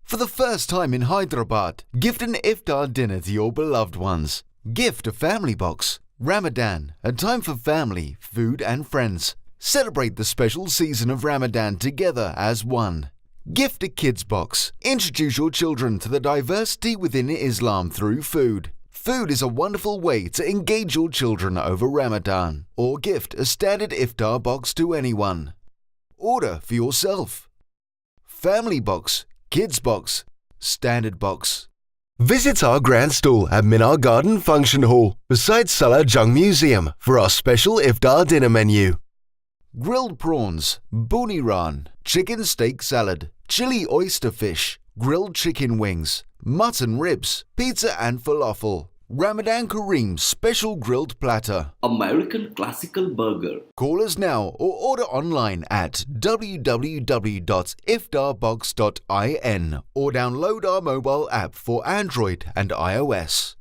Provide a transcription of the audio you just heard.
For the first time in Hyderabad, gift an iftar dinner to your beloved ones. Gift a family box. Ramadan, a time for family, food and friends. Celebrate the special season of Ramadan together as one. Gift a kids box. Introduce your children to the diversity within Islam through food. Food is a wonderful way to engage your children over Ramadan. Or gift a standard iftar box to anyone. Order for yourself. Family box, kids box, standard box. Visit our grand stall at Minar Garden Function Hall beside Salah Jung Museum for our special iftar dinner menu. Grilled prawns, buni ran, chicken steak salad, chili oyster fish, grilled chicken wings, mutton ribs, pizza and falafel. Ramadan Kareem special grilled platter. American classical burger. Call us now or order online at www.iftarbox.in or download our mobile app for Android and iOS.